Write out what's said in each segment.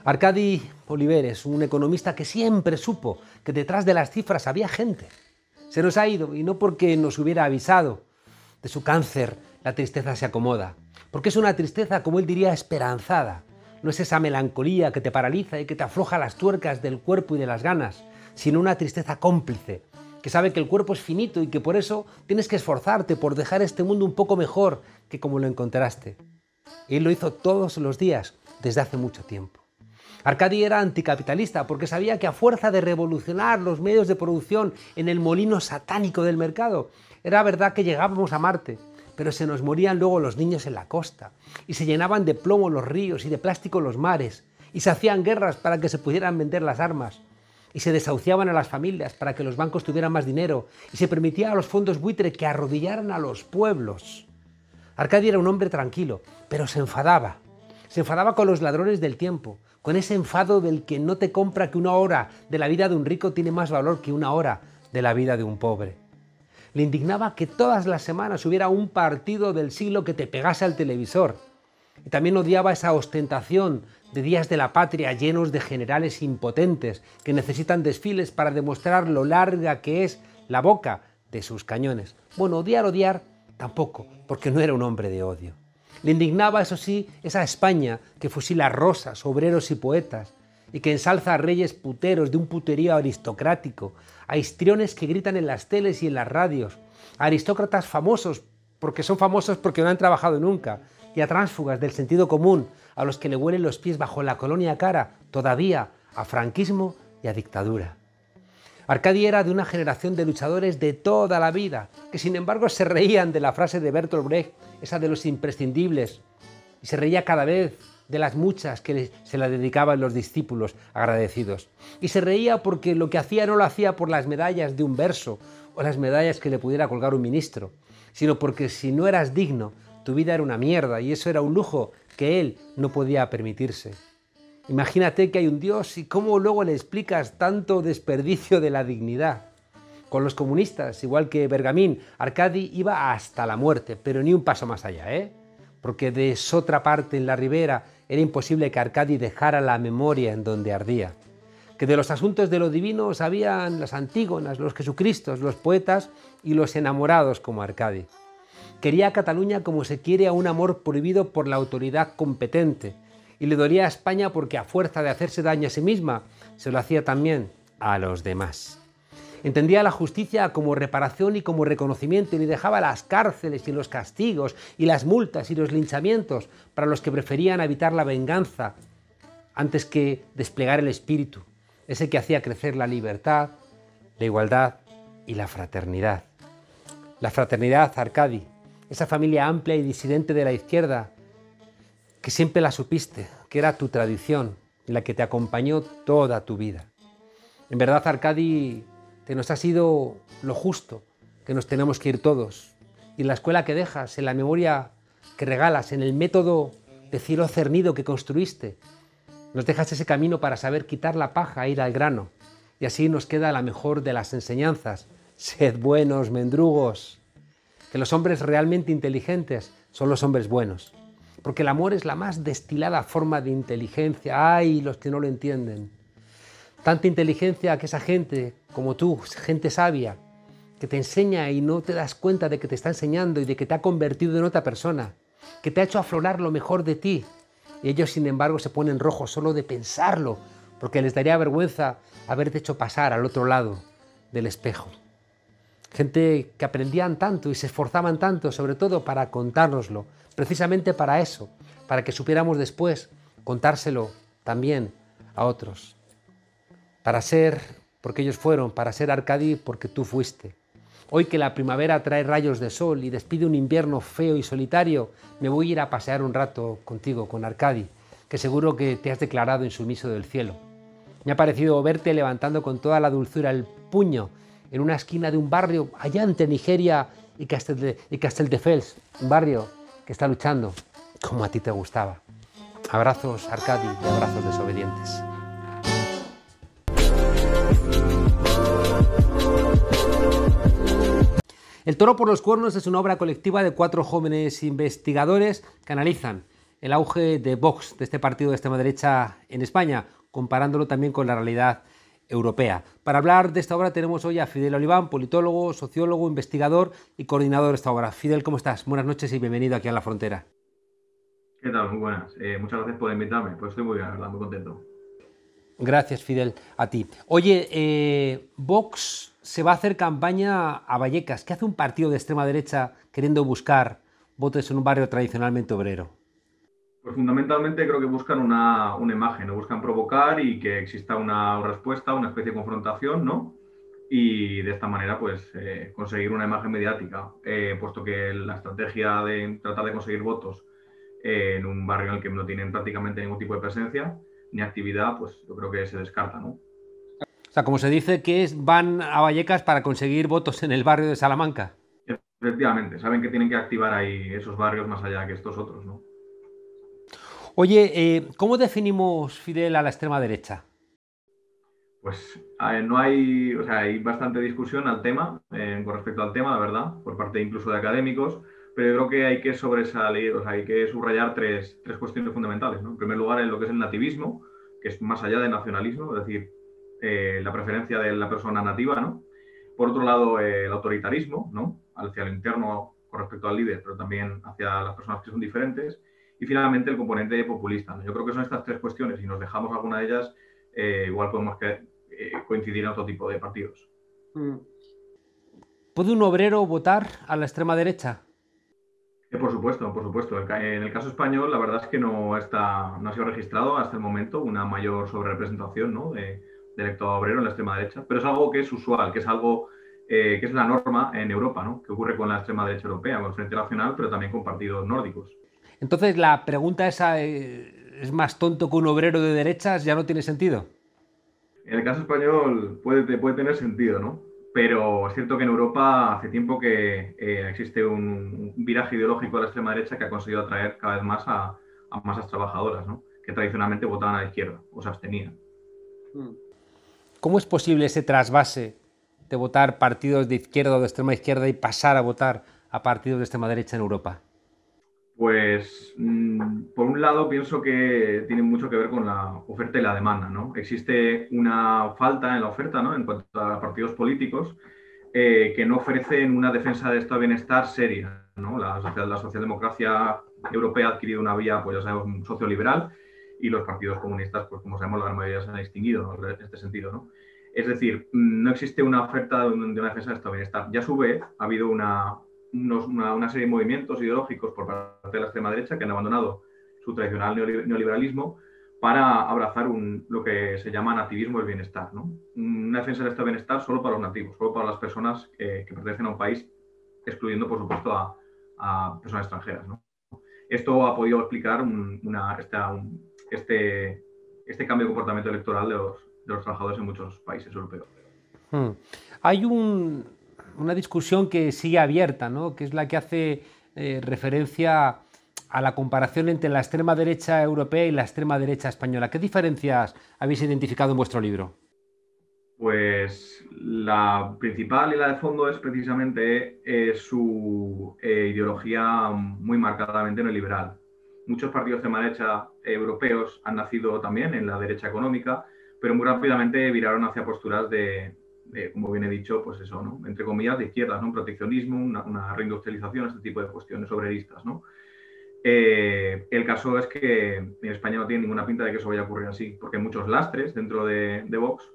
Arcadi Oliveres, un economista que siempre supo que detrás de las cifras había gente. Se nos ha ido, y no porque nos hubiera avisado. De su cáncer, la tristeza se acomoda. Porque es una tristeza, como él diría, esperanzada. No es esa melancolía que te paraliza y que te afloja las tuercas del cuerpo y de las ganas, sino una tristeza cómplice, que sabe que el cuerpo es finito y que por eso tienes que esforzarte por dejar este mundo un poco mejor que como lo encontraste. Y él lo hizo todos los días, desde hace mucho tiempo. Arcadi era anticapitalista porque sabía que a fuerza de revolucionar los medios de producción en el molino satánico del mercado, era verdad que llegábamos a Marte, pero se nos morían luego los niños en la costa, y se llenaban de plomo los ríos y de plástico los mares, y se hacían guerras para que se pudieran vender las armas, y se desahuciaban a las familias para que los bancos tuvieran más dinero, y se permitía a los fondos buitre que arrodillaran a los pueblos. Arcadi era un hombre tranquilo, pero se enfadaba. Se enfadaba con los ladrones del tiempo, con ese enfado del que no te compra que una hora de la vida de un rico tiene más valor que una hora de la vida de un pobre. Le indignaba que todas las semanas hubiera un partido del siglo que te pegase al televisor. Y también odiaba esa ostentación de días de la patria llenos de generales impotentes que necesitan desfiles para demostrar lo larga que es la boca de sus cañones. Bueno, odiar tampoco, porque no era un hombre de odio. Le indignaba, eso sí, esa España que fusila rosas, obreros y poetas, y que ensalza a reyes puteros de un puterío aristocrático, a histriones que gritan en las teles y en las radios, a aristócratas famosos porque son famosos porque no han trabajado nunca, y a tránsfugas del sentido común, a los que le huelen los pies bajo la colonia cara, todavía a franquismo y a dictadura. Arcadi era de una generación de luchadores de toda la vida, que sin embargo se reían de la frase de Bertolt Brecht, esa de los imprescindibles, y se reía cada vez de las muchas que se la dedicaban los discípulos agradecidos. Y se reía porque lo que hacía no lo hacía por las medallas de un verso o las medallas que le pudiera colgar un ministro, sino porque si no eras digno, tu vida era una mierda y eso era un lujo que él no podía permitirse. Imagínate que hay un Dios y cómo luego le explicas tanto desperdicio de la dignidad. Con los comunistas, igual que Bergamín, Arcadi iba hasta la muerte, pero ni un paso más allá, porque de otra parte en la ribera era imposible que Arcadi dejara la memoria en donde ardía. Que de los asuntos de lo divino sabían las Antígonas, los Jesucristos, los poetas y los enamorados como Arcadi. Quería a Cataluña como se quiere a un amor prohibido por la autoridad competente, y le dolía a España porque a fuerza de hacerse daño a sí misma, se lo hacía también a los demás. Entendía la justicia como reparación y como reconocimiento y le dejaba las cárceles y los castigos y las multas y los linchamientos para los que preferían evitar la venganza antes que desplegar el espíritu, ese que hacía crecer la libertad, la igualdad y la fraternidad. La fraternidad, Arcadi, esa familia amplia y disidente de la izquierda, que siempre la supiste, que era tu tradición, la que te acompañó toda tu vida. En verdad, Arcadi, te nos ha sido lo justo, que nos tenemos que ir todos. Y en la escuela que dejas, en la memoria que regalas, en el método de cielo cernido que construiste, nos dejas ese camino para saber quitar la paja e ir al grano. Y así nos queda la mejor de las enseñanzas. Sed buenos, mendrugos. Que los hombres realmente inteligentes son los hombres buenos. Porque el amor es la más destilada forma de inteligencia. ¡Ay, los que no lo entienden! Tanta inteligencia que esa gente, como tú, gente sabia, que te enseña y no te das cuenta de que te está enseñando y de que te ha convertido en otra persona, que te ha hecho aflorar lo mejor de ti. Y ellos, sin embargo, se ponen rojos solo de pensarlo, porque les daría vergüenza haberte hecho pasar al otro lado del espejo. Gente que aprendían tanto y se esforzaban tanto, sobre todo para contárnoslo, precisamente para eso, para que supiéramos después contárselo también a otros. Para ser, porque ellos fueron, para ser Arcadi, porque tú fuiste. Hoy que la primavera trae rayos de sol y despide un invierno feo y solitario, me voy a ir a pasear un rato contigo, con Arcadi, que seguro que te has declarado insumiso del cielo. Me ha parecido verte levantando con toda la dulzura el puño en una esquina de un barrio allá entre Nigeria y Castelldefels, un barrio que está luchando como a ti te gustaba. Abrazos, Arcadi, y abrazos desobedientes. El toro por los cuernos es una obra colectiva de 4 jóvenes investigadores que analizan el auge de Vox, de este partido de extrema derecha en España, comparándolo también con la realidad europea. Para hablar de esta obra tenemos hoy a Fidel Oliván, politólogo, sociólogo, investigador y coordinador de esta obra. Fidel, ¿cómo estás? Buenas noches y bienvenido aquí a La Frontera. ¿Qué tal? Muy buenas. Muchas gracias por invitarme. Pues estoy muy bien, la verdad, muy contento. Gracias, Fidel, a ti. Oye, Vox se va a hacer campaña a Vallecas. ¿Qué hace un partido de extrema derecha queriendo buscar votos en un barrio tradicionalmente obrero? Pues fundamentalmente creo que buscan una imagen, ¿no? Buscan provocar y que exista una respuesta, una especie de confrontación, ¿no? Y de esta manera, pues, conseguir una imagen mediática, puesto que la estrategia de tratar de conseguir votos en un barrio en el que no tienen prácticamente ningún tipo de presencia ni actividad, pues yo creo que se descarta, ¿no? O sea, como se dice que van a Vallecas para conseguir votos en el barrio de Salamanca. Efectivamente, saben que tienen que activar ahí esos barrios más allá que estos otros, ¿no? Oye, ¿cómo definimos, Fidel, a la extrema derecha? Pues no hay, o sea, hay bastante discusión al tema, con respecto al tema, la verdad, por parte incluso de académicos, pero yo creo que hay que sobresalir, o sea, hay que subrayar tres cuestiones fundamentales, ¿no? En primer lugar, en lo que es el nativismo, que es más allá del nacionalismo, es decir, la preferencia de la persona nativa, ¿no? Por otro lado, el autoritarismo, ¿no? Hacia lo interno con respecto al líder, pero también hacia las personas que son diferentes. Y finalmente, el componente populista, ¿no? Yo creo que son estas tres cuestiones y nos dejamos alguna de ellas, igual podemos coincidir en otro tipo de partidos. Mm. ¿Puede un obrero votar a la extrema derecha? Por supuesto, por supuesto. En el caso español, la verdad es que no ha sido registrado hasta el momento una mayor sobrerepresentación, ¿no? de electorado obrero en la extrema derecha, pero es algo que es usual, que es algo que es la norma en Europa, ¿no? Que ocurre con la extrema derecha europea, con el Frente Nacional, pero también con partidos nórdicos. Entonces, la pregunta esa es más tonto que un obrero de derechas, ya no tiene sentido. En el caso español puede tener sentido, ¿no? Pero es cierto que en Europa hace tiempo que existe un viraje ideológico a la extrema derecha que ha conseguido atraer cada vez más a masas trabajadoras, ¿no? Que tradicionalmente votaban a la izquierda o se abstenían. ¿Cómo es posible ese trasvase de votar partidos de izquierda o de extrema izquierda y pasar a votar a partidos de extrema derecha en Europa? Pues, por un lado, pienso que tiene mucho que ver con la oferta y la demanda, ¿no? Existe una falta en la oferta, ¿no? En cuanto a partidos políticos que no ofrecen una defensa de estado de bienestar seria, ¿no? La socialdemocracia europea ha adquirido una vía, pues ya sabemos, socioliberal y los partidos comunistas, pues como sabemos, la gran mayoría se han extinguido, ¿no? En este sentido, ¿no? Es decir, no existe una oferta de una defensa de estado de bienestar. Y a su vez ha habido una serie de movimientos ideológicos por parte de la extrema derecha que han abandonado su tradicional neoliberalismo para abrazar lo que se llama nativismo del bienestar, ¿no? Una defensa del estado de bienestar solo para los nativos, solo para las personas que pertenecen a un país, excluyendo, por supuesto, a personas extranjeras, ¿no? Esto ha podido explicar este cambio de comportamiento electoral de los trabajadores en muchos países europeos. Hmm. Hay una discusión que sigue abierta, ¿no? Que es la que hace referencia a la comparación entre la extrema derecha europea y la extrema derecha española. ¿Qué diferencias habéis identificado en vuestro libro? Pues la principal y la de fondo es precisamente su ideología muy marcadamente neoliberal. Muchos partidos de derecha europeos han nacido también en la derecha económica, pero muy rápidamente viraron hacia posturas como bien he dicho, pues eso, ¿no? Entre comillas, de izquierdas, ¿no? Un proteccionismo, una reindustrialización, este tipo de cuestiones obreristas, ¿no? El caso es que en España no tiene ninguna pinta de que eso vaya a ocurrir así, porque hay muchos lastres dentro de Vox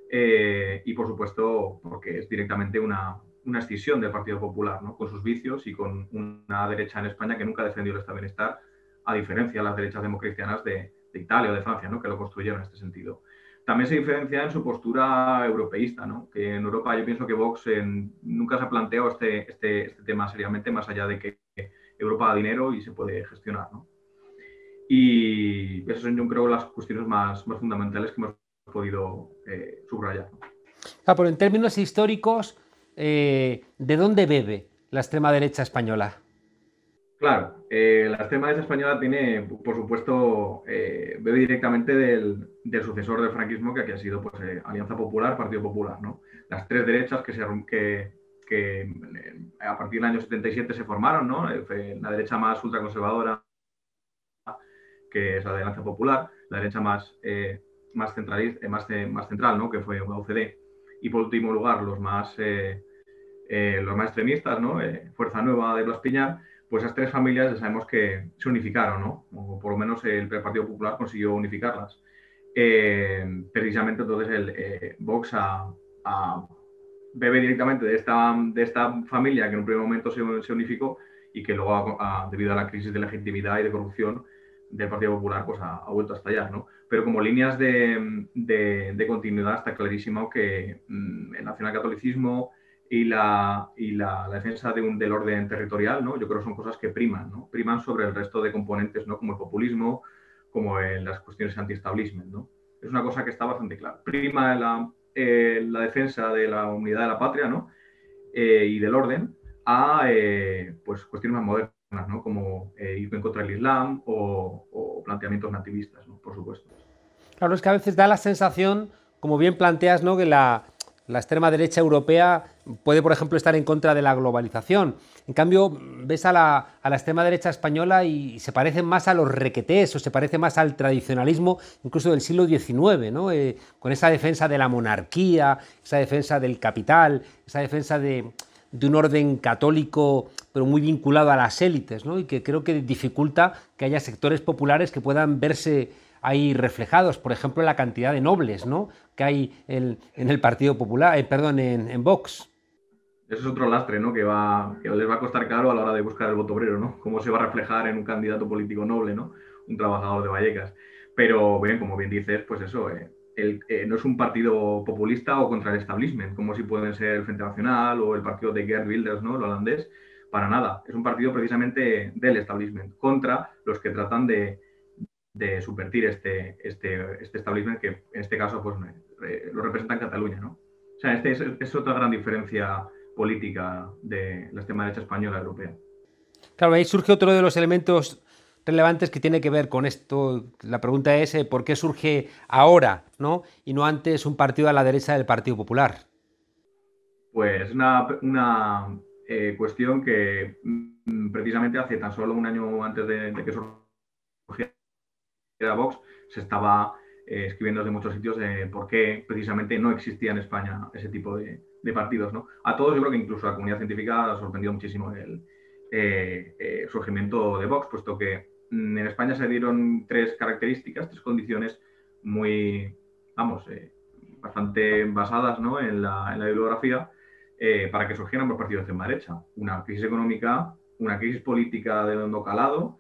y, por supuesto, porque es directamente una escisión del Partido Popular, ¿no? Con sus vicios y con una derecha en España que nunca ha defendido el estado de bienestar, a diferencia de las derechas democristianas de Italia o de Francia, ¿no? Que lo construyeron en este sentido. También se diferencia en su postura europeísta, ¿no? Que en Europa yo pienso que Vox nunca se ha planteado este tema seriamente, más allá de que Europa da dinero y se puede gestionar, ¿no? Y esas son, yo creo, las cuestiones más fundamentales que hemos podido subrayar. Ah, pero en términos históricos, ¿de dónde bebe la extrema derecha española? Claro, la extrema derecha española tiene, por supuesto, bebe directamente del sucesor del franquismo, que aquí ha sido pues, Alianza Popular, Partido Popular, ¿no? Las tres derechas que a partir del año 77 se formaron, ¿no? La derecha más ultraconservadora que es la de Alianza Popular, la derecha más centralista, más central, ¿no? Que fue la UCD. Y por último lugar, los más extremistas, ¿no? Fuerza Nueva de Blas Piñar, pues esas tres familias ya sabemos que se unificaron, ¿no? O por lo menos el Partido Popular consiguió unificarlas. Precisamente entonces el Vox bebe directamente de esta familia que en un primer momento se unificó y que luego, debido a la crisis de legitimidad y de corrupción del Partido Popular, pues ha vuelto a estallar, ¿no? Pero como líneas de continuidad está clarísimo que el nacionalcatolicismo y la defensa del orden territorial, ¿no? Yo creo que son cosas que priman, ¿no? Priman sobre el resto de componentes, ¿no? Como el populismo, como en las cuestiones anti-establishment, ¿no? Es una cosa que está bastante clara. Prima la defensa de la unidad de la patria, ¿no? Y del orden a pues cuestiones más modernas, ¿no? Como ir en contra del Islam o planteamientos nativistas, ¿no? Por supuesto. Claro, es que a veces da la sensación, como bien planteas, ¿no? Que la extrema derecha europea puede, por ejemplo, estar en contra de la globalización. En cambio, ves a la extrema derecha española y se parecen más a los requetés o se parece más al tradicionalismo incluso del siglo XIX, ¿no? Con esa defensa de la monarquía, esa defensa del capital, esa defensa de un orden católico pero muy vinculado a las élites, ¿no? Y que creo que dificulta que haya sectores populares que puedan verse ahí reflejados, por ejemplo, la cantidad de nobles, ¿no? Que hay en el Partido Popular, en Vox. Eso es otro lastre, ¿no? Que les va a costar caro a la hora de buscar el voto obrero, ¿no? Cómo se va a reflejar en un candidato político noble, ¿no? Un trabajador de Vallecas. Pero, bien, como bien dices, pues eso, no es un partido populista o contra el establishment, como si pueden ser el Frente Nacional o el partido de Geert Wilders, ¿no? El holandés. Para nada. Es un partido precisamente del establishment, contra los que tratan de subvertir este establishment que en este caso pues lo representa en Cataluña, ¿no? O sea, es otra gran diferencia política de la extrema derecha española europea. Claro, ahí surge otro de los elementos relevantes que tiene que ver con esto. La pregunta es ¿por qué surge ahora, ¿no? Y no antes un partido a la derecha del Partido Popular? Pues una cuestión que precisamente hace tan solo un año antes de que surgiera Vox se estaba escribiendo desde muchos sitios de por qué precisamente no existía en España ese tipo de partidos, ¿no? A todos, yo creo que incluso a la comunidad científica ha sorprendido muchísimo el surgimiento de Vox, puesto que en España se dieron tres condiciones muy, vamos, bastante basadas, ¿no? en la bibliografía para que surgieran los partidos de extrema derecha. Una crisis económica, una crisis política de hondo calado,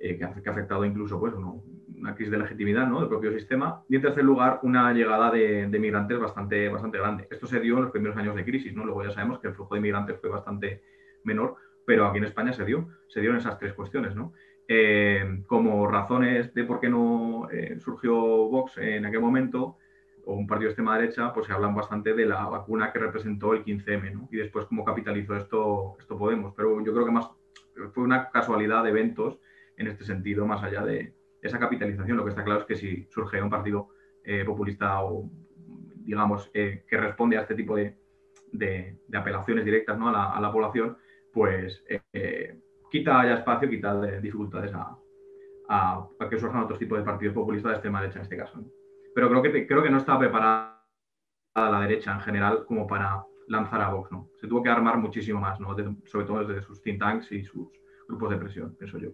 que ha afectado incluso pues, una crisis de legitimidad, ¿no? Del propio sistema. Y en tercer lugar, una llegada de migrantes bastante grande. Esto se dio en los primeros años de crisis, ¿no? Luego ya sabemos que el flujo de migrantes fue bastante menor, pero aquí en España se dieron esas tres cuestiones, ¿no? Como razones de por qué no surgió Vox en aquel momento, o un partido de extrema derecha, pues se hablan bastante de la vacuna que representó el 15M, ¿no? Y después cómo capitalizó esto Podemos. Pero yo creo que más fue una casualidad de eventos en este sentido, más allá de esa capitalización. Lo que está claro es que si surge un partido populista o, digamos, que responde a este tipo de apelaciones directas, ¿no? a la población, pues quita ya espacio, quita dificultades a que surjan otros tipos de partidos populistas de extrema derecha en este caso, ¿no? Pero creo que no está preparada la derecha en general como para lanzar a Vox, ¿no? Se tuvo que armar muchísimo más, ¿no? Sobre todo desde sus think tanks y sus grupos de presión, pienso yo.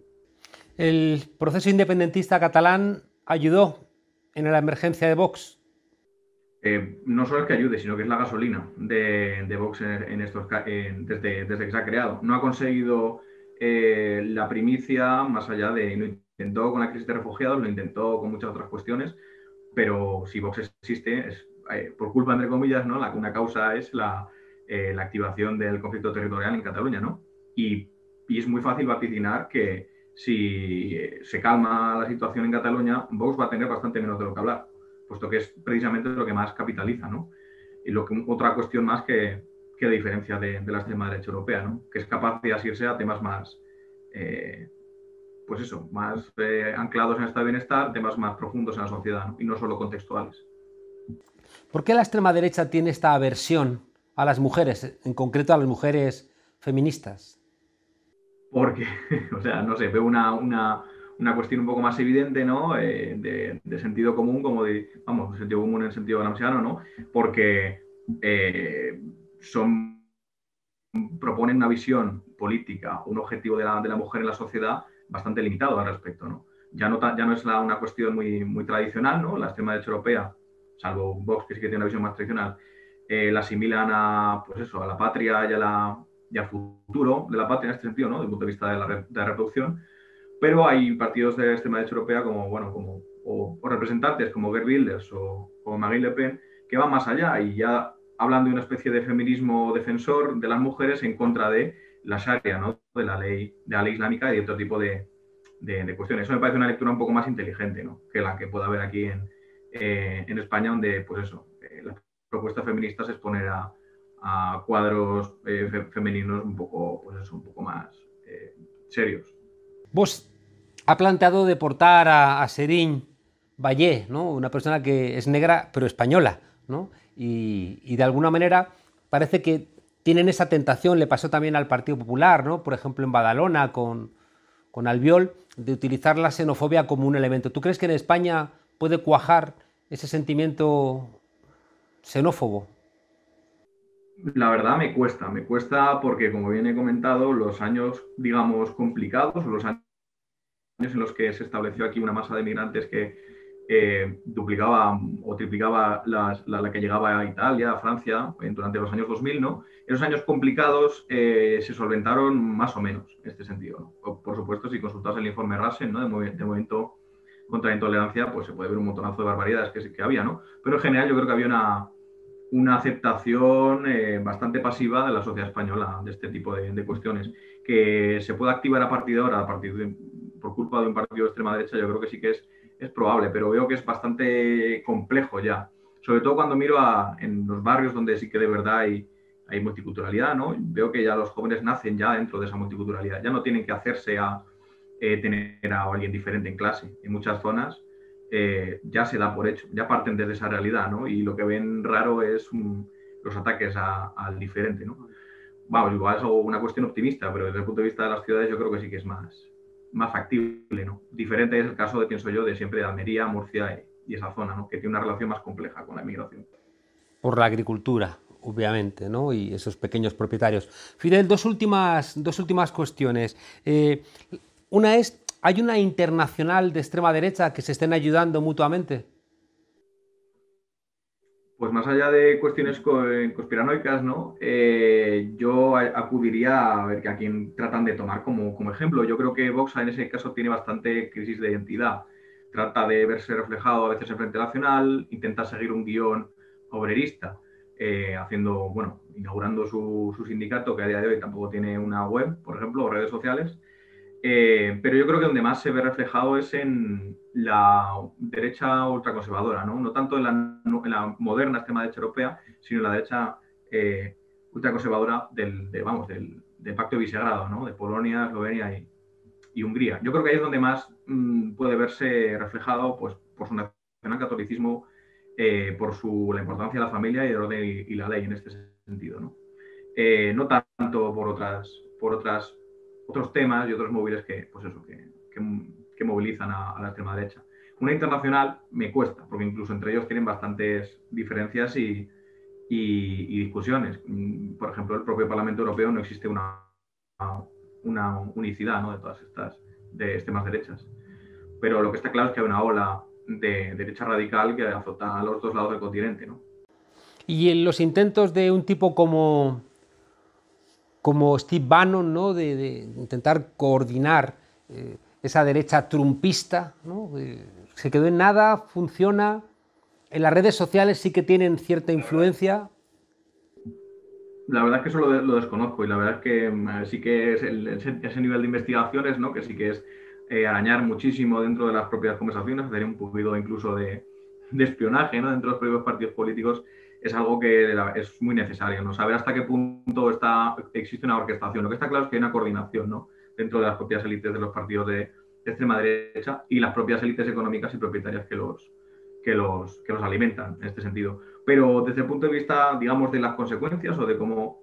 ¿El proceso independentista catalán ayudó en la emergencia de Vox? No solo es que ayude, sino que es la gasolina de Vox desde que se ha creado. No ha conseguido la primicia más allá de... Lo intentó con la crisis de refugiados, lo intentó con muchas otras cuestiones, pero si Vox existe es por culpa, entre comillas, ¿no? Una causa es la activación del conflicto territorial en Cataluña, ¿no? Y es muy fácil vaticinar que si se calma la situación en Cataluña, Vox va a tener bastante menos de lo que hablar, puesto que es precisamente lo que más capitaliza, ¿no? Y otra cuestión más que diferencia de la extrema derecha europea, ¿no? Que es capaz de asirse a temas más, pues eso, más anclados en el estado de bienestar, temas más profundos en la sociedad, ¿no? Y no solo contextuales. ¿Por qué la extrema derecha tiene esta aversión a las mujeres, en concreto a las mujeres feministas? Porque, o sea, no sé, veo una cuestión un poco más evidente, ¿no? De sentido común, como vamos, de sentido común en el sentido gramsciano, ¿no? Porque proponen una visión política, un objetivo de la mujer en la sociedad bastante limitado al respecto, ¿no? Ya no es una cuestión muy tradicional, ¿no? La extrema derecha europea, salvo Vox, que sí que tiene una visión más tradicional, la asimilan a, pues eso, a la patria y al futuro de la patria en este sentido, ¿no? Desde el punto de vista de la reproducción. Pero hay partidos de extrema derecha europea o representantes como Geert Wilders o Marine Le Pen que van más allá y ya hablan de una especie de feminismo defensor de las mujeres en contra de la Sharia, ¿no? De la ley islámica y de otro tipo de cuestiones. Eso me parece una lectura un poco más inteligente, ¿no? Que la que pueda haber aquí en España, donde, pues eso, la propuesta feminista es poner a cuadros femeninos un poco, pues eso, un poco más serios. Vos ha planteado deportar a Serín Vallé, ¿no? Una persona que es negra pero española, ¿no? Y de alguna manera parece que tienen esa tentación, le pasó también al Partido Popular, ¿no? Por ejemplo en Badalona con Albiol, de utilizar la xenofobia como un elemento. ¿Tú crees que en España puede cuajar ese sentimiento xenófobo? La verdad me cuesta porque, como bien he comentado, los años, digamos, complicados, los años en los que se estableció aquí una masa de migrantes que duplicaba o triplicaba la que llegaba a Italia, a Francia, durante los años 2000, ¿no? Esos años complicados se solventaron más o menos en este sentido, ¿no? Por supuesto, si consultas el informe Rasen, ¿no? de Movimiento contra la Intolerancia, pues se puede ver un montonazo de barbaridades que había, ¿no? Pero en general yo creo que había una aceptación bastante pasiva de la sociedad española de este tipo de cuestiones. Que se pueda activar a partir de ahora, por culpa de un partido de extrema derecha, yo creo que sí que es probable, pero veo que es bastante complejo ya. Sobre todo cuando miro en los barrios donde sí que de verdad hay multiculturalidad, ¿no? Veo que ya los jóvenes nacen ya dentro de esa multiculturalidad. Ya no tienen que hacerse a tener a alguien diferente en clase. En muchas zonas ya se da por hecho, ya parten desde esa realidad, ¿no? Y lo que ven raro es los ataques al diferente, ¿no? Vamos, igual es una cuestión optimista, pero desde el punto de vista de las ciudades yo creo que sí que es más factible, ¿no? Diferente es el caso de, pienso yo, de siempre de Almería, Murcia y esa zona, ¿no? Que tiene una relación más compleja con la inmigración. Por la agricultura, obviamente, ¿no? Y esos pequeños propietarios. Fidel, dos últimas cuestiones. Una es, ¿hay una internacional de extrema derecha que se estén ayudando mutuamente? Pues más allá de cuestiones conspiranoicas, ¿no? Yo acudiría a ver que a quién tratan de tomar como ejemplo. Yo creo que Vox en ese caso tiene bastante crisis de identidad. Trata de verse reflejado a veces en Frente Nacional, intenta seguir un guión obrerista, inaugurando su sindicato, que a día de hoy tampoco tiene una web, por ejemplo, o redes sociales. Pero yo creo que donde más se ve reflejado es en la derecha ultraconservadora, ¿no? No tanto en la moderna extrema derecha europea, sino en la derecha ultraconservadora del Pacto de Visegrado, ¿no? De Polonia, Eslovenia y Hungría. Yo creo que ahí es donde más puede verse reflejado, pues, por su nacionalcatolicismo, por la importancia de la familia y el orden y la ley en este sentido, ¿no? No tanto otros temas y otros móviles que movilizan a la extrema derecha. Una internacional me cuesta, porque incluso entre ellos tienen bastantes diferencias y discusiones. Por ejemplo, el propio Parlamento Europeo no existe una unicidad, ¿no? De todas estas de extremas derechas. Pero lo que está claro es que hay una ola de derecha radical que azota a los dos lados del continente, ¿no? Y en los intentos de un tipo como Steve Bannon, ¿no? de intentar coordinar esa derecha trumpista, ¿no? Se quedó en nada, funciona. En las redes sociales sí que tienen cierta influencia. La verdad es que eso lo desconozco y la verdad es que sí que es ese nivel de investigaciones, ¿no? Que sí que es arañar muchísimo dentro de las propias conversaciones, hacer un poquito incluso de espionaje, ¿no? Dentro de los propios partidos políticos es algo que es muy necesario, ¿no? Saber hasta qué punto existe una orquestación. Lo que está claro es que hay una coordinación, ¿no? Dentro de las propias élites de los partidos de extrema derecha y las propias élites económicas y propietarias que los alimentan en este sentido. Pero desde el punto de vista, digamos, de las consecuencias o de cómo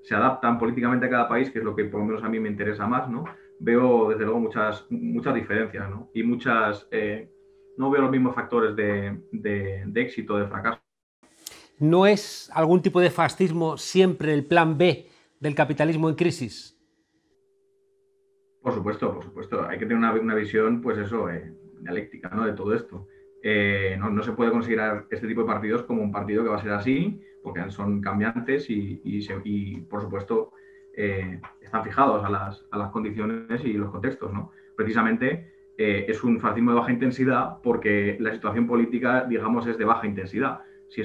se adaptan políticamente a cada país, que es lo que por lo menos a mí me interesa más, ¿no? Veo desde luego muchas diferencias, ¿no? Y no veo los mismos factores de éxito, de fracaso. ¿No es algún tipo de fascismo siempre el plan B del capitalismo en crisis? Por supuesto. Hay que tener una visión, pues eso, dialéctica, ¿no? De todo esto. No se puede considerar este tipo de partidos como un partido que va a ser así, porque son cambiantes y por supuesto, están fijados a las condiciones y los contextos, ¿no? Precisamente es un fascismo de baja intensidad porque la situación política, digamos, es de baja intensidad. Si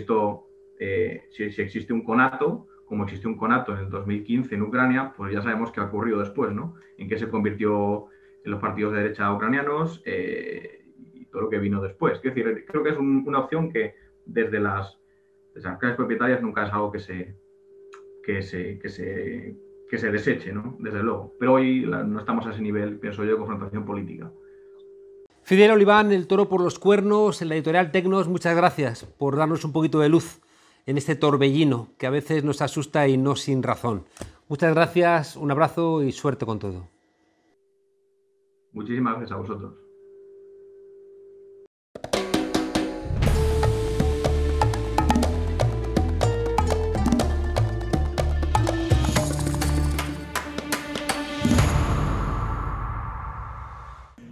existe un conato, como existió un conato en el 2015 en Ucrania, pues ya sabemos qué ha ocurrido después, ¿no? En qué se convirtió en los partidos de derecha ucranianos y todo lo que vino después. Es decir, creo que es una opción que desde las clases propietarias nunca es algo que se deseche, ¿no? Desde luego. Pero hoy no estamos a ese nivel, pienso yo, de confrontación política. Fidel Oliván, El toro por los cuernos, en la editorial Tecnos, muchas gracias por darnos un poquito de luz en este torbellino que a veces nos asusta y no sin razón. Muchas gracias, un abrazo y suerte con todo. Muchísimas gracias a vosotros.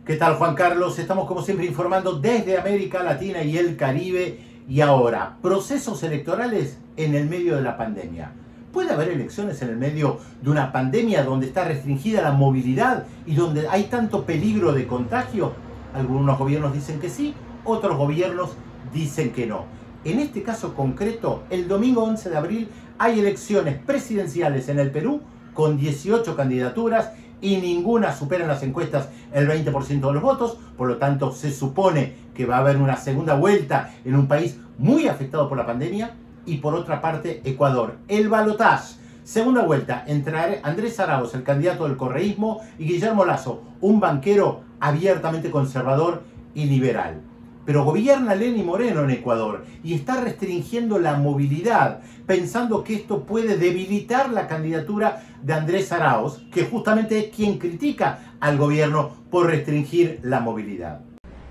¿Qué tal, Juan Carlos? Estamos como siempre informando desde América Latina y el Caribe. Y ahora, procesos electorales en el medio de la pandemia. ¿Puede haber elecciones en el medio de una pandemia donde está restringida la movilidad y donde hay tanto peligro de contagio? Algunos gobiernos dicen que sí, otros gobiernos dicen que no. En este caso concreto, el domingo 11 de abril hay elecciones presidenciales en el Perú con 18 candidaturas y ninguna supera en las encuestas el 20% de los votos, por lo tanto se supone que va a haber una segunda vuelta en un país muy afectado por la pandemia. Y por otra parte, Ecuador, el balotaje, segunda vuelta entre Andrés Arauz, el candidato del correísmo, y Guillermo Lasso, un banquero abiertamente conservador y liberal. Pero gobierna Lenín Moreno en Ecuador y está restringiendo la movilidad, pensando que esto puede debilitar la candidatura de Andrés Arauz, que justamente es quien critica al gobierno por restringir la movilidad.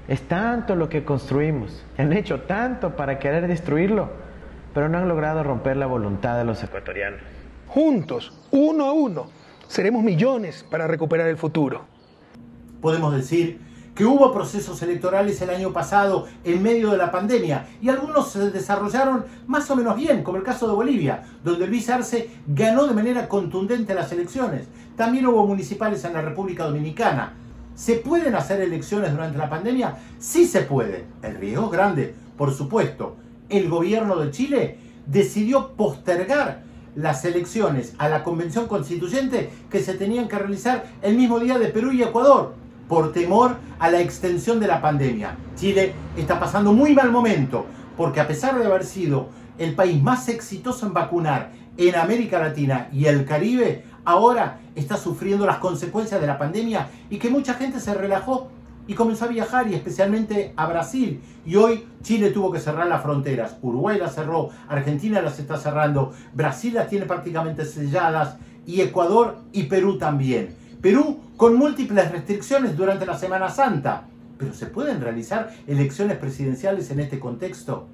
Es tanto lo que construimos, han hecho tanto para querer destruirlo, pero no han logrado romper la voluntad de los ecuatorianos. Juntos, uno a uno, seremos millones para recuperar el futuro. Podemos decir que hubo procesos electorales el año pasado en medio de la pandemia y algunos se desarrollaron más o menos bien, como el caso de Bolivia, donde Luis Arce ganó de manera contundente las elecciones. También hubo municipales en la República Dominicana. ¿Se pueden hacer elecciones durante la pandemia? Sí se puede. El riesgo es grande, por supuesto. El gobierno de Chile decidió postergar las elecciones a la Convención Constituyente que se tenían que realizar el mismo día de Perú y Ecuador, por temor a la extensión de la pandemia. Chile está pasando muy mal momento, porque a pesar de haber sido el país más exitoso en vacunar en América Latina y el Caribe, ahora está sufriendo las consecuencias de la pandemia y que mucha gente se relajó y comenzó a viajar, y especialmente a Brasil. Y hoy Chile tuvo que cerrar las fronteras. Uruguay las cerró, Argentina las está cerrando, Brasil las tiene prácticamente selladas, y Ecuador y Perú también. Perú con múltiples restricciones durante la Semana Santa. ¿Pero se pueden realizar elecciones presidenciales en este contexto?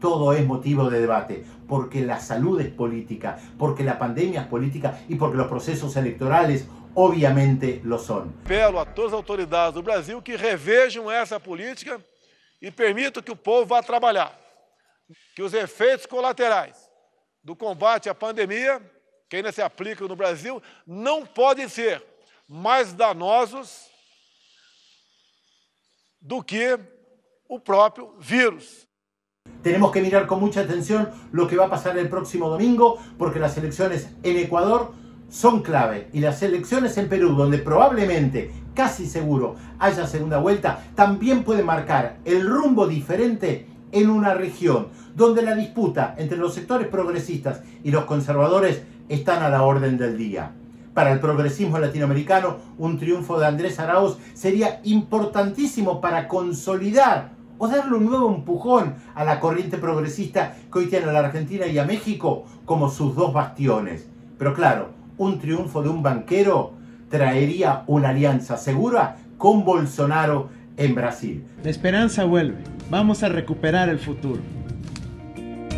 Todo es motivo de debate, porque la salud es política, porque la pandemia es política y porque los procesos electorales obviamente lo son. Apelo a todas as autoridades do Brasil que revejam essa política e permitam que o povo vá trabalhar. Que os efeitos colaterais do combate à pandemia, que ainda se aplicam no Brasil, não podem ser mais danosos do que o próprio vírus. Tenemos que mirar con mucha atención lo que va a pasar el próximo domingo, porque las elecciones en Ecuador son clave, y las elecciones en Perú, donde probablemente, casi seguro, haya segunda vuelta, también puede marcar el rumbo diferente en una región donde la disputa entre los sectores progresistas y los conservadores están a la orden del día. Para el progresismo latinoamericano, un triunfo de Andrés Arauz sería importantísimo para consolidar o darle un nuevo empujón a la corriente progresista que hoy tiene a la Argentina y a México como sus dos bastiones. Pero claro, un triunfo de un banquero traería una alianza segura con Bolsonaro en Brasil. La esperanza vuelve. Vamos a recuperar el futuro.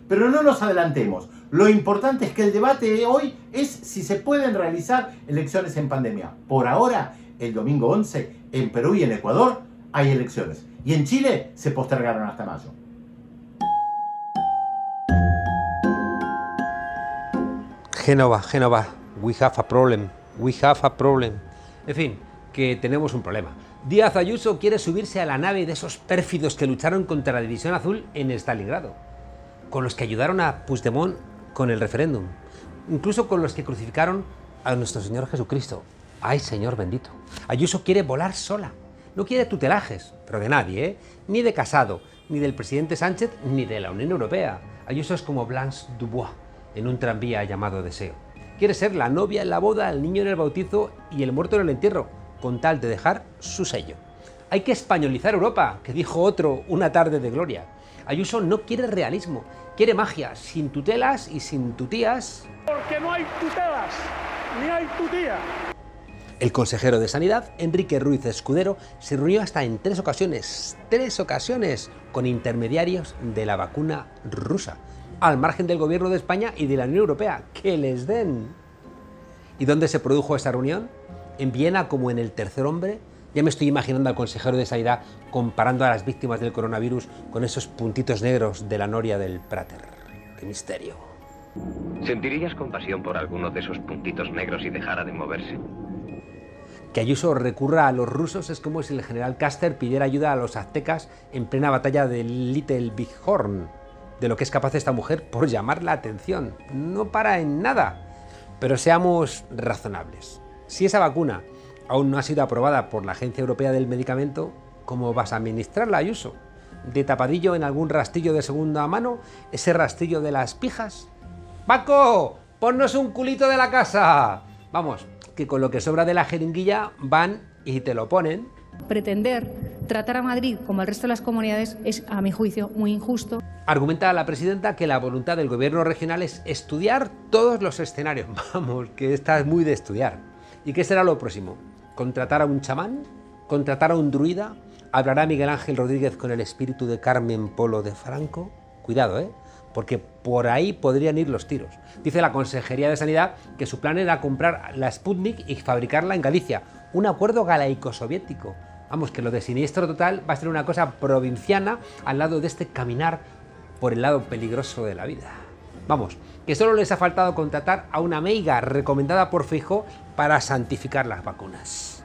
Pero no nos adelantemos. Lo importante es que el debate de hoy es si se pueden realizar elecciones en pandemia. Por ahora, el domingo 11, en Perú y en Ecuador hay elecciones. Y en Chile se postergaron hasta mayo. Génova, we have a problem, we have a problem. En fin, que tenemos un problema. Díaz Ayuso quiere subirse a la nave de esos pérfidos que lucharon contra la División Azul en Stalingrado, con los que ayudaron a Puigdemont con el referéndum, incluso con los que crucificaron a nuestro Señor Jesucristo. ¡Ay, Señor bendito! Ayuso quiere volar sola, no quiere tutelajes, pero de nadie, ¿eh? Ni de Casado, ni del presidente Sánchez, ni de la Unión Europea. Ayuso es como Blanche Dubois en un tranvía llamado Deseo. Quiere ser la novia en la boda, el niño en el bautizo y el muerto en el entierro, con tal de dejar su sello. Hay que españolizar Europa, que dijo otro una tarde de gloria. Ayuso no quiere realismo, quiere magia, sin tutelas y sin tutías. Porque no hay tutelas, ni hay tutía. El consejero de Sanidad, Enrique Ruiz Escudero, se reunió hasta en tres ocasiones, con intermediarios de la vacuna rusa, al margen del gobierno de España y de la Unión Europea, que les den. ¿Y dónde se produjo esa reunión? ¿En Viena como en El Tercer Hombre? Ya me estoy imaginando al consejero de Sanidad comparando a las víctimas del coronavirus con esos puntitos negros de la noria del Prater. ¡Qué misterio! ¿Sentirías compasión por alguno de esos puntitos negros y dejara de moverse? Que Ayuso recurra a los rusos es como si el general Custer pidiera ayuda a los aztecas en plena batalla de Little Big Horn. De lo que es capaz esta mujer por llamar la atención. No para en nada. Pero seamos razonables. Si esa vacuna aún no ha sido aprobada por la Agencia Europea del Medicamento, ¿cómo vas a administrarla, Ayuso? ¿De tapadillo en algún rastrillo de segunda mano? ¿Ese rastrillo de las pijas? ¡Paco! ¡Ponnos un culito de la casa! Vamos, que con lo que sobra de la jeringuilla van y te lo ponen. Pretender tratar a Madrid como al resto de las comunidades es, a mi juicio, muy injusto. Argumenta la presidenta que la voluntad del gobierno regional es estudiar todos los escenarios. Vamos, que esta es muy de estudiar. ¿Y qué será lo próximo? ¿Contratar a un chamán? ¿Contratar a un druida? ¿Hablará Miguel Ángel Rodríguez con el espíritu de Carmen Polo de Franco? Cuidado, ¿eh? Porque por ahí podrían ir los tiros. Dice la Consejería de Sanidad que su plan era comprar la Sputnik y fabricarla en Galicia. Un acuerdo galaico-soviético. Vamos, que lo de siniestro total va a ser una cosa provinciana al lado de este caminar por el lado peligroso de la vida. Vamos, que solo les ha faltado contratar a una meiga recomendada por Feijóo para santificar las vacunas.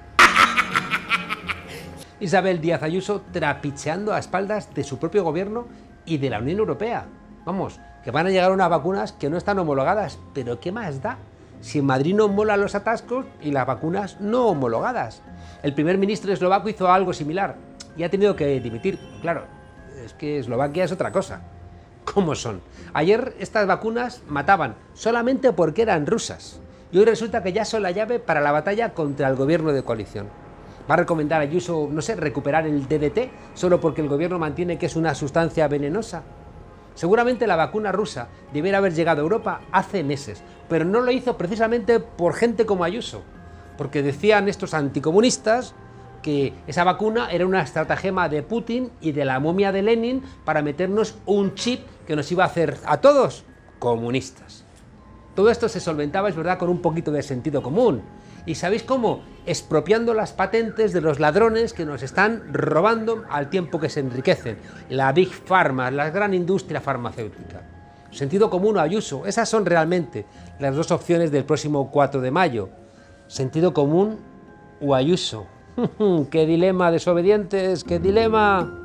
Isabel Díaz Ayuso trapicheando a espaldas de su propio gobierno y de la Unión Europea. Vamos, que van a llegar unas vacunas que no están homologadas, pero ¿qué más da? Si en Madrid no mola los atascos y las vacunas no homologadas. El primer ministro eslovaco hizo algo similar y ha tenido que dimitir. Claro, es que Eslovaquia es otra cosa. ¿Cómo son? Ayer estas vacunas mataban solamente porque eran rusas y hoy resulta que ya son la llave para la batalla contra el gobierno de coalición. ¿Va a recomendar a Ayuso, no sé, recuperar el DDT solo porque el gobierno mantiene que es una sustancia venenosa? Seguramente la vacuna rusa debiera haber llegado a Europa hace meses, pero no lo hizo precisamente por gente como Ayuso, porque decían estos anticomunistas que esa vacuna era una estratagema de Putin y de la momia de Lenin para meternos un chip que nos iba a hacer a todos comunistas. Todo esto se solventaba, es verdad, con un poquito de sentido común. ¿Y sabéis cómo? Expropiando las patentes de los ladrones que nos están robando al tiempo que se enriquecen. La Big Pharma, la gran industria farmacéutica. Sentido común o Ayuso, esas son realmente las dos opciones del próximo 4 de mayo. Sentido común o Ayuso. ¡Qué dilema, desobedientes! ¡Qué dilema!